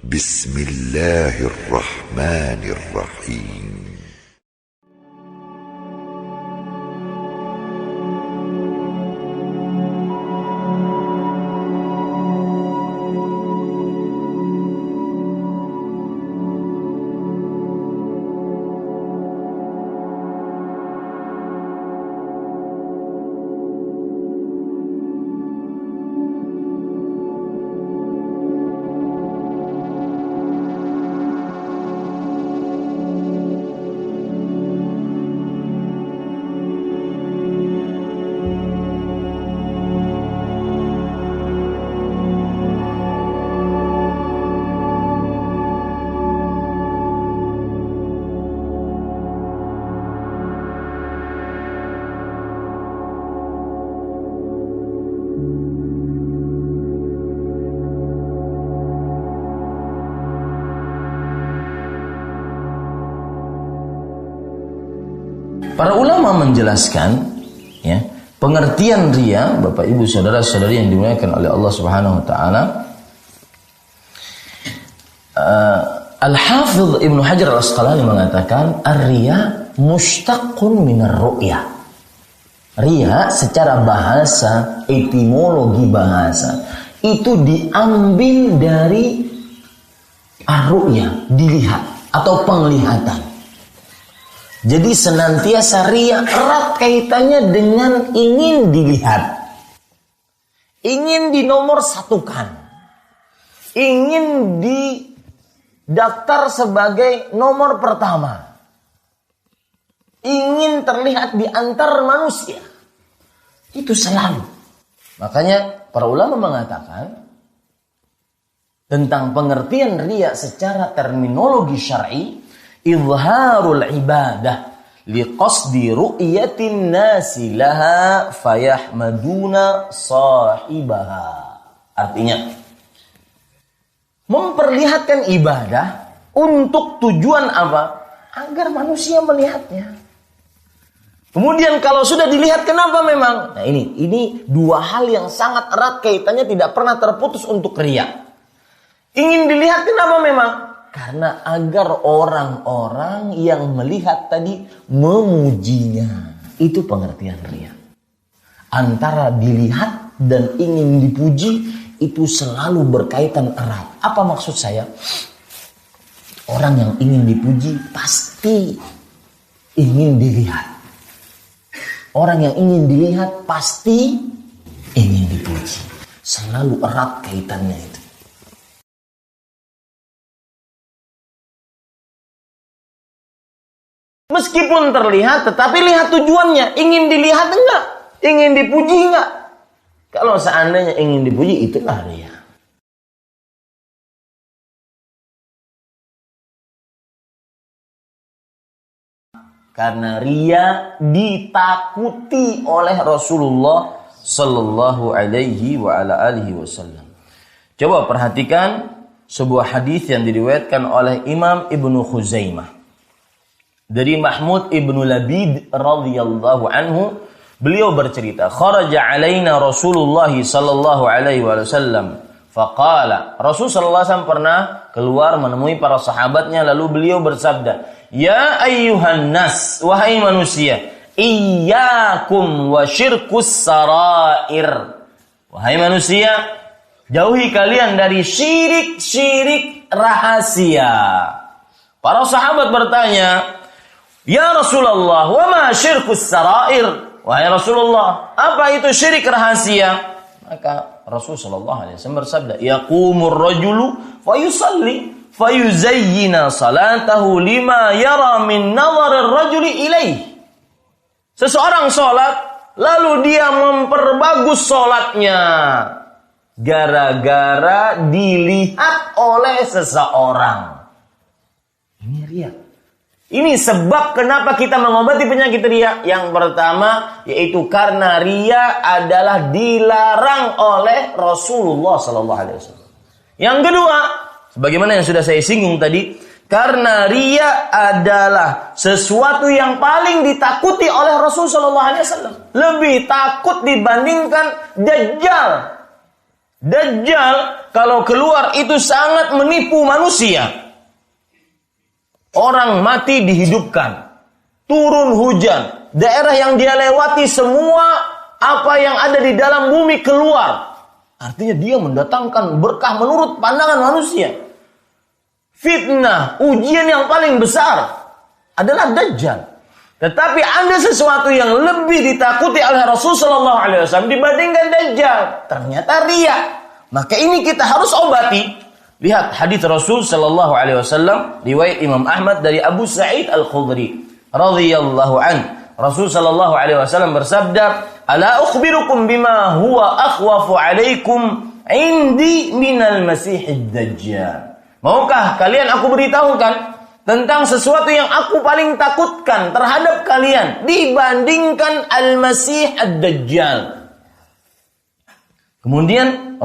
Bismillahirrahmanirrahim. Para ulama menjelaskan ya, pengertian riya, Bapak Ibu saudara-saudari yang dimuliakan oleh Allah Subhanahu wa taala. Al-Hafidz Ibnu Hajar Al-Asqalani mengatakan ar-riya mustaqqun minar ru'ya. Riya secara bahasa, etimologi bahasa itu diambil dari ar-ru'ya, dilihat atau penglihatan. Jadi senantiasa riya erat kaitannya dengan ingin dilihat, ingin dinomorsatukan, ingin didaftar sebagai nomor pertama, ingin terlihat di antar manusia. Itu selalu. Makanya para ulama mengatakan tentang pengertian riya secara terminologi syar'i, izharul ibadah liqasdi ru'yatin nasi laha fayahmaduna sahibaha. Artinya memperlihatkan ibadah untuk tujuan apa? Agar manusia melihatnya. Kemudian kalau sudah dilihat kenapa memang? Nah ini dua hal yang sangat erat kaitannya, tidak pernah terputus untuk riya. Ingin dilihat kenapa memang? Karena agar orang-orang yang melihat tadi memujinya. Itu pengertian riya. Antara dilihat dan ingin dipuji itu selalu berkaitan erat. Apa maksud saya? Orang yang ingin dipuji pasti ingin dilihat. Orang yang ingin dilihat pasti ingin dipuji. Selalu erat kaitannya itu. Meskipun terlihat, tetapi lihat tujuannya. Ingin dilihat enggak? Ingin dipuji enggak? Kalau seandainya ingin dipuji, itulah riya. Karena riya ditakuti oleh Rasulullah Sallallahu Alaihi wa ala alihi Wasallam. Coba perhatikan sebuah hadis yang diriwayatkan oleh Imam Ibnu Khuzaimah. Dari Mahmud ibnu Labid radhiyallahu anhu, beliau bercerita, kharaja alaina Rasulullah sallallahu alaihi wasallam faqala. Rasul sallallahu alaihi wasallam pernah keluar menemui para sahabatnya, lalu beliau bersabda, ya ayyuhan nas, wahai manusia, iyyakum wa syirkus sarair. Wahai manusia, jauhi kalian dari syirik-syirik rahasia. Para sahabat bertanya, ya Rasulullah, wa ma syirkus sarair? Wahai Rasulullah, apa itu syirik rahasia? Maka Rasul sallallahu alaihi wasallam bersabda, yaqumur rajulu fayusalli fayuzayyina salatahu lima yara min nazarir rajuli ilaih. Seseorang salat lalu dia memperbagus salatnya gara-gara dilihat oleh seseorang. Ini riya. Ini sebab kenapa kita mengobati penyakit riya. Yang pertama yaitu karena riya adalah dilarang oleh Rasulullah sallallahu alaihi wasallam. Yang kedua, sebagaimana yang sudah saya singgung tadi, karena riya adalah sesuatu yang paling ditakuti oleh Rasul sallallahu alaihi wasallam. Lebih takut dibandingkan Dajjal. Dajjal kalau keluar itu sangat menipu manusia. Orang mati dihidupkan, turun hujan, daerah yang dia lewati semua apa yang ada di dalam bumi keluar. Artinya dia mendatangkan berkah menurut pandangan manusia. Fitnah, ujian yang paling besar adalah Dajjal. Tetapi ada sesuatu yang lebih ditakuti oleh Rasulullah SAW dibandingkan Dajjal. Ternyata riya. Maka ini kita harus obati. Lihat hadis Rasul sallallahu alaihi wasallam riwayat Imam Ahmad dari Abu Sa'id Al-Khudri radhiyallahu an. Rasul sallallahu alaihi wasallam bersabda, "Ala ukhbirukum bima huwa akhwafu alaikum indi minal Masihid Dajjal." Maukah kalian aku beritahukan tentang sesuatu yang aku paling takutkan terhadap kalian dibandingkan Al-Masih Ad-Dajjal? Kemudian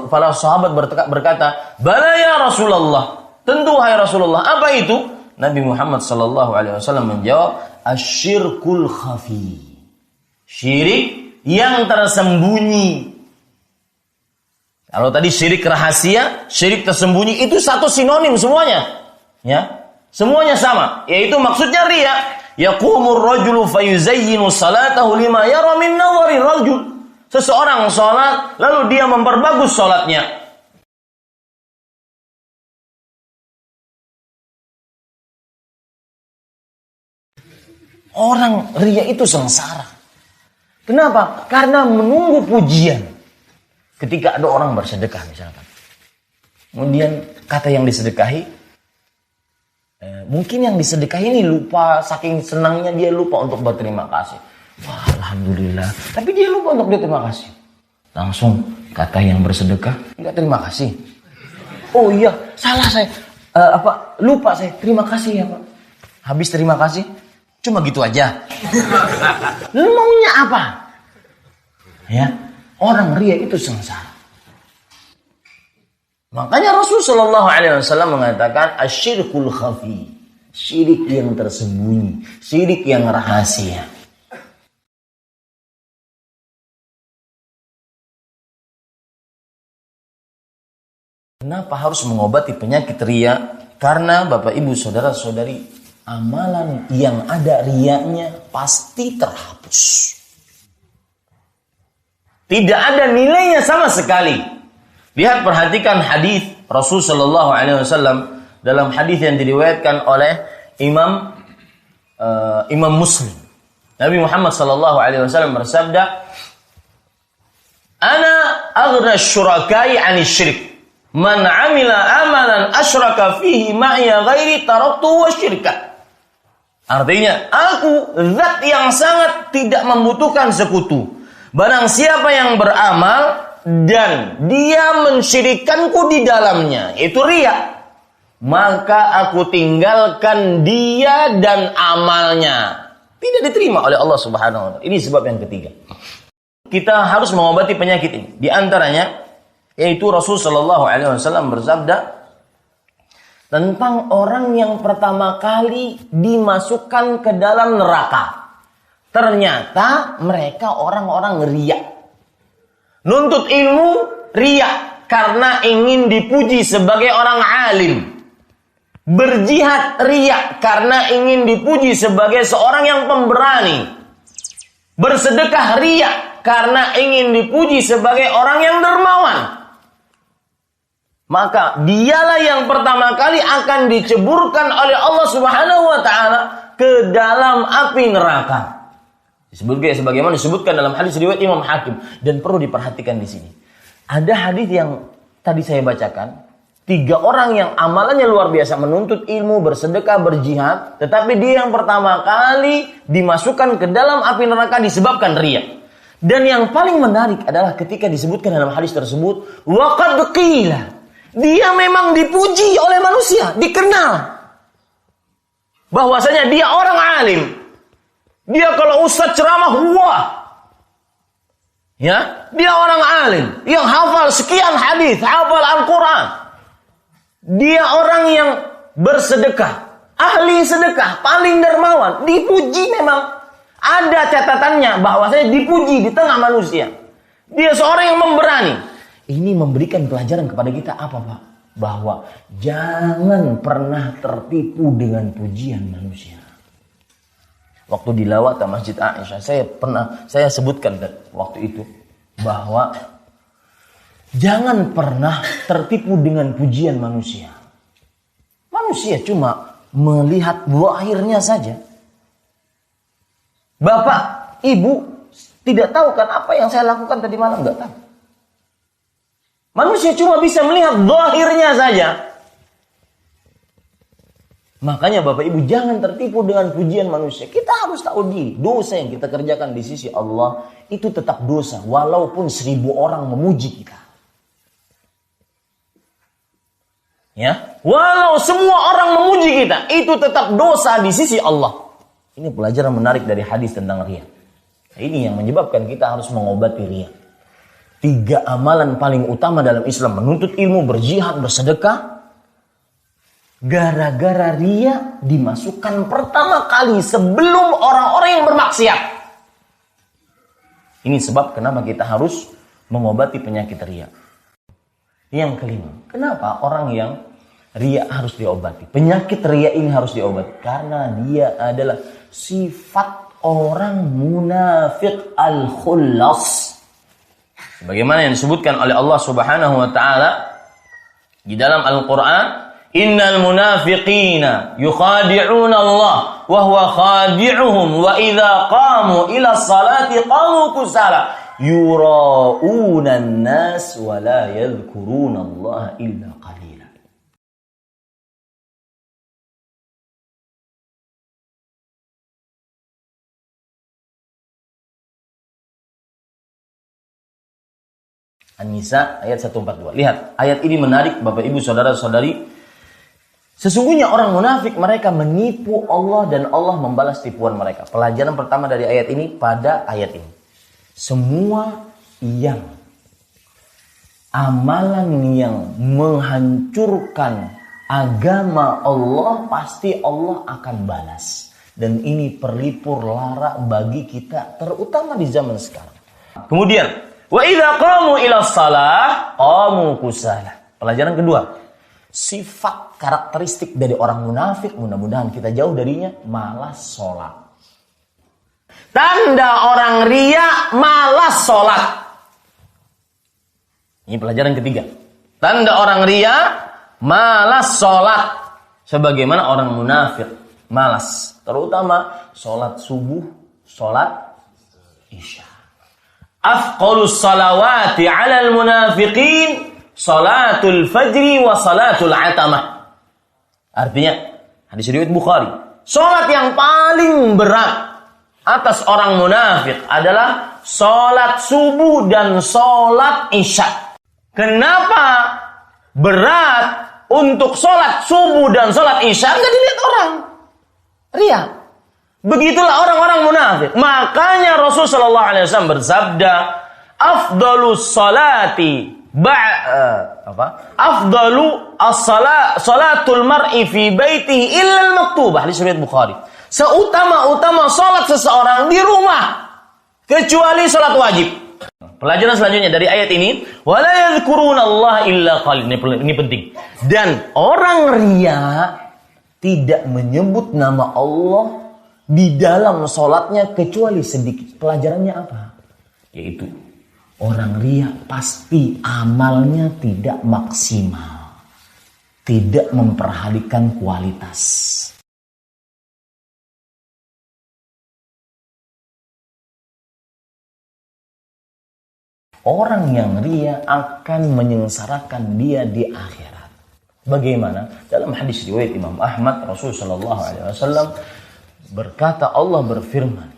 para sahabat berkata, "Bala ya Rasulullah." Tentu hai Rasulullah. Apa itu? Nabi Muhammad sallallahu alaihi wasallam menjawab, "Asyirkul khafi." Syirik yang tersembunyi. Kalau tadi syirik rahasia, syirik tersembunyi itu satu sinonim semuanya. Ya. Semuanya sama, yaitu maksudnya riya. Yaqumur rajulu fayuzayyinu salatahu lima yara min nawari rajul. Seseorang sholat, lalu dia memperbagus sholatnya. Orang riya itu sengsara. Kenapa? Karena menunggu pujian. Ketika ada orang bersedekah misalkan. Kemudian kata yang disedekahi, mungkin yang disedekahi ini lupa, saking senangnya dia lupa untuk berterima kasih. Wah, alhamdulillah. Tapi dia lupa untuk berterima kasih. Langsung kata yang bersedekah, enggak terima kasih. Oh iya, salah saya. Lupa saya. Terima kasih ya, Pak. Habis terima kasih, cuma gitu aja. Lu maunya apa? Ya, orang riya itu sengsara. Makanya Rasulullah SAW mengatakan asyirkul khafi. Syirik yang tersembunyi, syirik yang rahasia. Kenapa harus mengobati penyakit riya? Karena Bapak Ibu Saudara-saudari, amalan yang ada riyanya pasti terhapus. Tidak ada nilainya sama sekali. Lihat, perhatikan hadis Rasul sallallahu alaihi wasallam dalam hadis yang diriwayatkan oleh Imam Muslim. Nabi Muhammad sallallahu alaihi wasallam bersabda, "Ana aghna syurakai 'ani syirik. Man 'amila amalan asyraka fihi ma'iya ghairi taraktu wa syirka." Artinya, aku zat yang sangat tidak membutuhkan sekutu. Barang siapa yang beramal dan dia mensyirikkanku di dalamnya, itu riya, maka aku tinggalkan dia dan amalnya. Tidak diterima oleh Allah Subhanahu wa taala. Ini sebab yang ketiga. Kita harus mengobati penyakit ini. Di antaranya yaitu Rasul sallallahu alaihi wasallam bersabda tentang orang yang pertama kali dimasukkan ke dalam neraka. Ternyata mereka orang-orang riya. Nuntut ilmu riya karena ingin dipuji sebagai orang alim. Berjihad riya karena ingin dipuji sebagai seorang yang pemberani. Bersedekah riya karena ingin dipuji sebagai orang yang dermawan. Maka dialah yang pertama kali akan diceburkan oleh Allah Subhanahu wa taala ke dalam api neraka. Sebagaimana disebutkan dalam hadis riwayat Imam Hakim, dan perlu diperhatikan di sini. Ada hadis yang tadi saya bacakan, 3 orang yang amalannya luar biasa, menuntut ilmu, bersedekah, berjihad, tetapi dia yang pertama kali dimasukkan ke dalam api neraka disebabkan riya. Dan yang paling menarik adalah ketika disebutkan dalam hadis tersebut, waqad qila, dia memang dipuji oleh manusia, dikenal bahwasanya dia orang alim. Dia kalau ustaz ceramah, wah. Ya, dia orang alim yang hafal sekian hadis, hafal Al-Quran. Dia orang yang bersedekah, ahli sedekah, paling dermawan, dipuji memang. Ada catatannya bahwasanya dipuji di tengah manusia. Dia seorang yang memberani. ini memberikan pelajaran kepada kita apa, Pak? Bahwa jangan pernah tertipu dengan pujian manusia. Waktu di lawatan Masjid Aisyah, saya sebutkan waktu itu bahwa jangan pernah tertipu dengan pujian manusia. Manusia cuma melihat zahirnya saja. Bapak, ibu tidak tahu kan apa yang saya lakukan tadi malam, enggak tahu. Manusia cuma bisa melihat zahirnya saja. Makanya Bapak Ibu jangan tertipu dengan pujian manusia. Kita harus tahu diri, dosa yang kita kerjakan di sisi Allah itu tetap dosa walaupun 1000 orang memuji kita. Ya, walau semua orang memuji kita, itu tetap dosa di sisi Allah. Ini pelajaran menarik dari hadis tentang riya. Ini yang menyebabkan kita harus mengobati riya. 3 amalan paling utama dalam Islam: menuntut ilmu, berjihad, bersedekah. Gara-gara riya dimasukkan pertama kali sebelum orang-orang yang bermaksiat. Ini sebab kenapa kita harus mengobati penyakit riya. Yang kelima, kenapa orang yang riya harus diobati? Penyakit riya ini harus diobati karena dia adalah sifat orang munafik al-khullas. Sebagaimana yang disebutkan oleh Allah Subhanahu wa taala di dalam Al-Qur'an, innal munafiqina yukhadi'una Allah wa huwa khadi'uhum wa idza qamu ila salati qamu kusala yura'una an-nas wa la yadhkuruna Allah illa qalila. An-Nisa ayat 142. Lihat, ayat ini menarik Bapak Ibu saudara-saudari. Sesungguhnya orang munafik mereka menipu Allah dan Allah membalas tipuan mereka. Pelajaran pertama dari ayat ini pada ayat ini. Semua yang amalan yang menghancurkan agama Allah pasti Allah akan balas. Dan ini pelipur lara bagi kita terutama di zaman sekarang. Kemudian, wa idza qamu ila shalah qamu kusala. Pelajaran kedua. Sifat karakteristik dari orang munafik, mudah-mudahan kita jauh darinya, malas sholat. Tanda orang riya, malas sholat. Ini pelajaran ketiga. Tanda orang riya, malas sholat. Sebagaimana orang munafik, malas. Terutama sholat subuh, sholat isya. Afqalus salawati alal munafiqin salatul fajri wa salatul atamah. Artinya, hadis riwayat Bukhari, salat yang paling berat atas orang munafik adalah salat subuh dan salat isya. Kenapa berat untuk salat subuh dan salat isya? Enggak dilihat orang. Riya. Begitulah orang-orang munafik. Makanya Rasulullah sallallahu alaihi wasallam bersabda, afdalus salati afdalu as-salatul mar'i fi baitihi illa al-maktubah. Hadis riwayat Bukhari. Seutama-utama salat seseorang di rumah kecuali salat wajib. Pelajaran selanjutnya dari ayat ini, wala yadhkuruna Allah illa qalil. Ini penting. Dan orang riya tidak menyebut nama Allah di dalam salatnya kecuali sedikit. Pelajarannya apa? Yaitu orang riya pasti amalnya tidak maksimal. Tidak memperhatikan kualitas. Orang yang riya akan menyengsarakan dia di akhirat. Bagaimana? Dalam hadis riwayat Imam Ahmad, Rasulullah SAW berkata, Allah berfirman,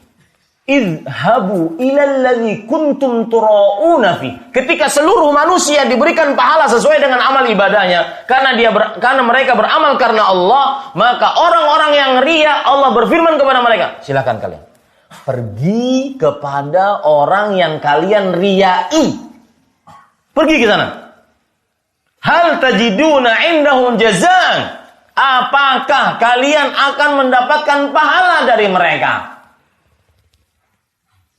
idhabu ilal ladzi kuntum tura'una fi. Ketika seluruh manusia diberikan pahala sesuai dengan amal ibadahnya karena mereka beramal karena Allah, maka orang-orang yang riya Allah berfirman kepada mereka, silakan kalian pergi kepada orang yang kalian riyai. Pergi ke sana. Hal tajiduna indahum jazaan. Apakah kalian akan mendapatkan pahala dari mereka?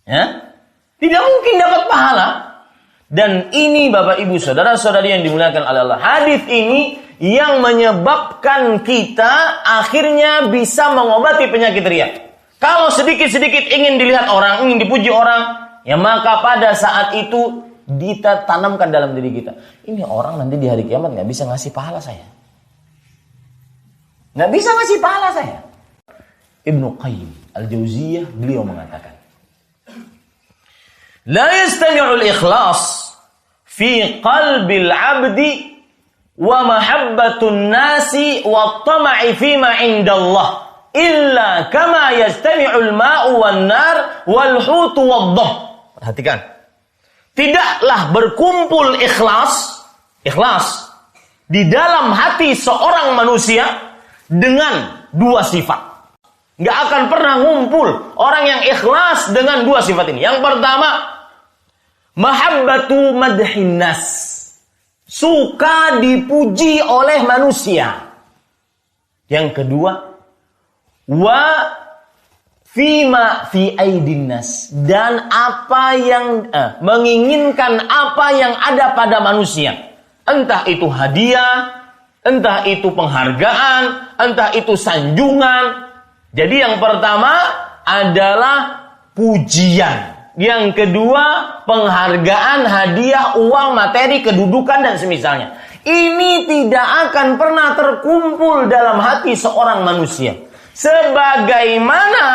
Ya? Tidak mungkin dapat pahala. Dan ini Bapak Ibu saudara-saudari yang dimuliakan oleh Allah, hadis ini yang menyebabkan kita akhirnya bisa mengobati penyakit riya. Kalau sedikit-sedikit ingin dilihat orang, ingin dipuji orang, ya maka pada saat itu kita tanamkan dalam diri kita, ini orang nanti di hari kiamat nggak bisa ngasih pahala saya, nggak bisa ngasih pahala saya. Ibnu Qayyim al-Jauziyah beliau mengatakan, la yastami'ul ikhlas fi qalbil 'abdi wa mahabbatun nasi wa tama'i fima 'indallah illa kama yastami'ul ma'u wan nar wal hutu wad-dhabb. Perhatikan. Tidaklah berkumpul ikhlas di dalam hati seorang manusia dengan dua sifat. Nggak akan pernah ngumpul orang yang ikhlas dengan dua sifat ini. Yang pertama, mahabbatu madhin nas. Suka dipuji oleh manusia. Yang kedua, wa fima fi aidin nas. Dan apa yang menginginkan apa yang ada pada manusia. Entah itu hadiah, entah itu penghargaan, entah itu sanjungan. Jadi yang pertama adalah pujian. Yang kedua penghargaan, hadiah, uang, materi, kedudukan dan semisalnya. Ini tidak akan pernah terkumpul dalam hati seorang manusia. Sebagaimana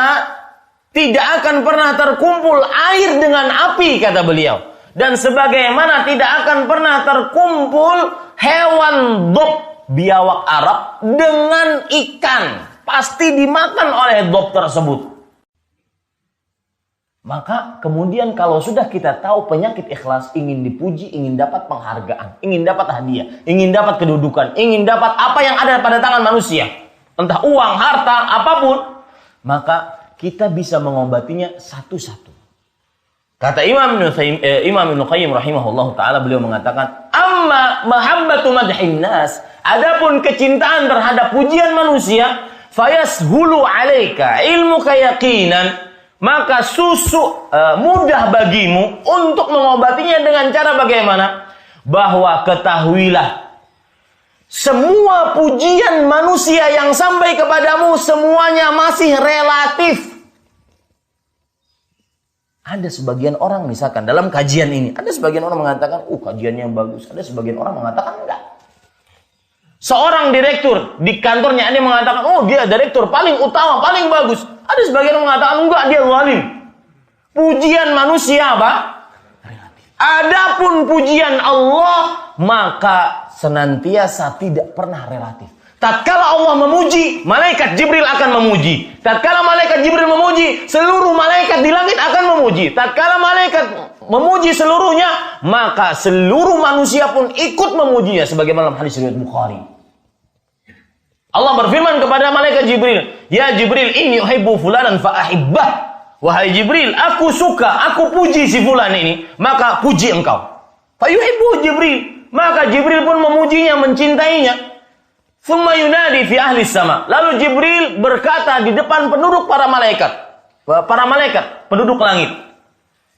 tidak akan pernah terkumpul air dengan api, kata beliau. Dan sebagaimana tidak akan pernah terkumpul hewan dhab, biawak Arab, dengan ikan. Pasti dimakan oleh dhab tersebut. Maka kemudian kalau sudah kita tahu penyakit ikhlas, ingin dipuji, ingin dapat penghargaan, ingin dapat hadiah, ingin dapat kedudukan, ingin dapat apa yang ada pada tangan manusia, entah uang, harta, apapun, maka kita bisa mengobatinya satu-satu. Kata Imam Ibnu Qayyim rahimahullahu taala, beliau mengatakan, amma mahabbatu madhin nas, adapun kecintaan terhadap pujian manusia, fayashulu 'alaika ilmuka yaqinan, maka mudah bagimu untuk mengobatinya dengan cara bagaimana? Bahwa ketahuilah, semua pujian manusia yang sampai kepadamu semuanya masih relatif. Ada sebagian orang misalkan dalam kajian ini, ada sebagian orang mengatakan, kajiannya bagus. Ada sebagian orang mengatakan enggak. Seorang direktur di kantornya ada yang mengatakan, dia direktur paling utama, paling bagus. Ada sebagian orang mengatakan, enggak, dia zalim. Pujian manusia apa? Relatif. Adapun pujian Allah, maka senantiasa tidak pernah relatif. Tatkala Allah memuji, malaikat Jibril akan memuji. Tatkala malaikat Jibril memuji, seluruh malaikat di langit akan memuji. Tatkala malaikat memuji seluruhnya, maka seluruh manusia pun ikut memujinya, sebagaimana dalam hadis riwayat Bukhari. Allah berfirman kepada malaikat Jibril, "Ya Jibril, inni uhibbu fulanan fa ahibbah." Wahai Jibril, aku suka, aku puji si fulan ini, maka puji engkau. Fa yuhibbu Jibril, maka Jibril pun memujinya, mencintainya. Thumma yunadi fi ahli sama. Lalu Jibril berkata di depan penduduk para malaikat, penduduk langit,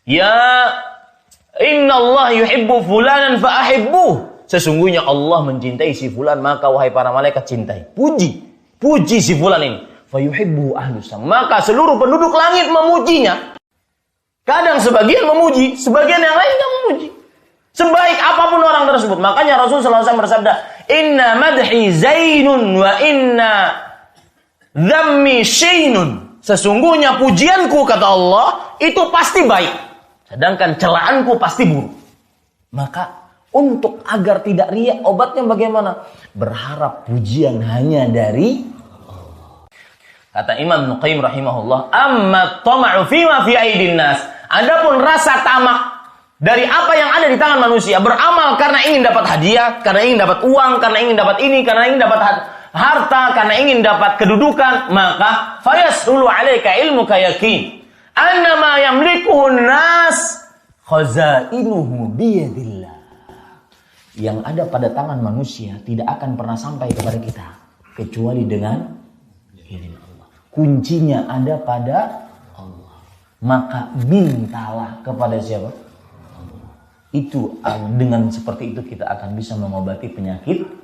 "Ya inna Allah yuhibbu fulanan fa ahibbuh." Sesungguhnya Allah mencintai si fulan, maka wahai para malaikat cintai. Puji si fulan ini. Fa yuhibbu ahlus sama. Maka seluruh penduduk langit memujinya. Kadang sebagian memuji, sebagian yang lain tidak memuji. Sebaik apapun orang tersebut. Makanya Rasul sallallahu alaihi wasallam bersabda, "Inna madhi zainun wa inna dhammi syainun." Sesungguhnya pujianku, kata Allah, itu pasti baik. Sedangkan celaanku pasti buruk. Maka untuk agar tidak riya, obatnya bagaimana? Berharap pujian hanya dari Allah. Kata Imam Ibnu Qayyim rahimahullah, "Amma tama'u fima fi aidin nas." Adapun rasa tamak dari apa yang ada di tangan manusia, beramal karena ingin dapat hadiah, karena ingin dapat uang, karena ingin dapat ini, karena ingin dapat harta, karena ingin dapat kedudukan, maka fayasulu 'alaika ilmuka yaqin annama yamlikuhu nas khazainuhu biyadillah. Yang ada pada tangan manusia tidak akan pernah sampai kepada kita kecuali dengan izin Allah. Kuncinya ada pada Allah. Maka mintalah kepada siapa? Allah. Itu dengan seperti itu kita akan bisa mengobati penyakit